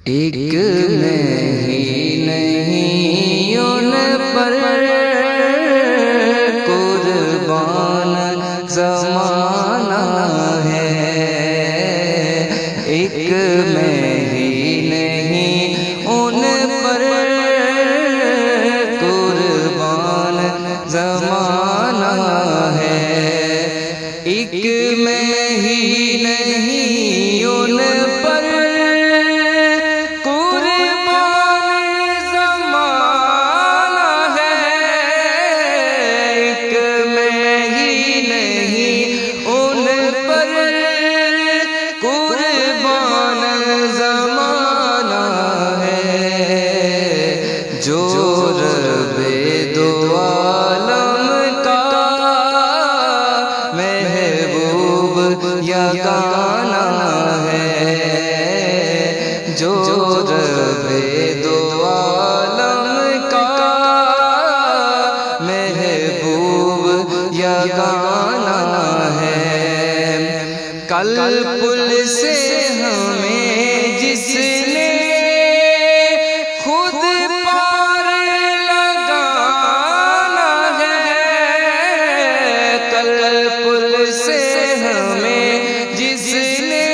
ایک میں ہی نہیں ان پر قربان زمانہ ہے، ایک میں ہی نہیں ان پر قربان زمانہ ہے، ایک میں ہی نہیں ان پر جو رب دو عالم کا محبوب یگانہ ہے، جو رب دو عالم کا محبوب یگانہ ہے، کل پل سے ہمیں جس نے خود پار لگانا ہے، کل پل سے ہمیں جس نے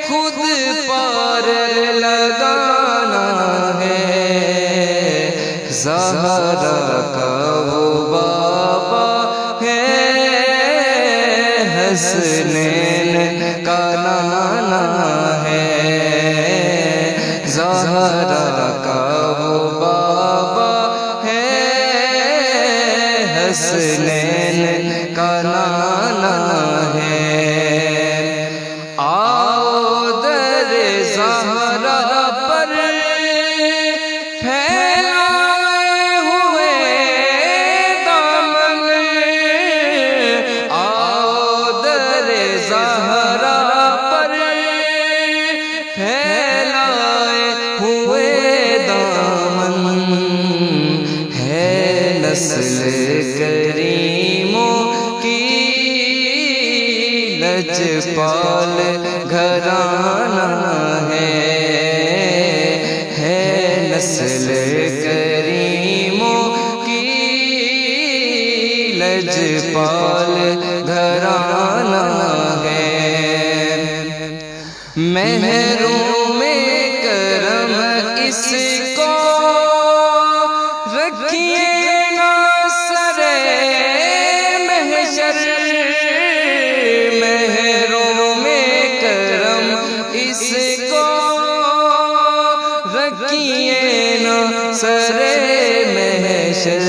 خود پار لگانا ہے، زہرا کا وہ بابا ہے، حسنین کا نانا ہے، زہرا کا وہ بابا ہے، حسنین کا نانا ہے، آؤ در زہرا پر پھیلائے ہوئے دامن، آؤ در زہرا پر پھیلائے ہوئے دامن، ہے نسل کریموں کی لجپال گھرانہ ہے نسل کریموں کی لجپال گھرانہ ہے، محروم کرم اس کو رکھیے نا سرے محشر، محروم کرم اس کو رکھیے نا سرے محشر،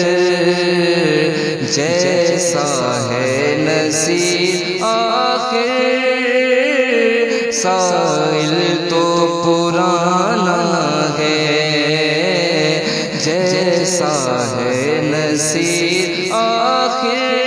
جیسا ہے نصیب آخر سائل تو پرانا ہے، جیسا ہے نصیب آخر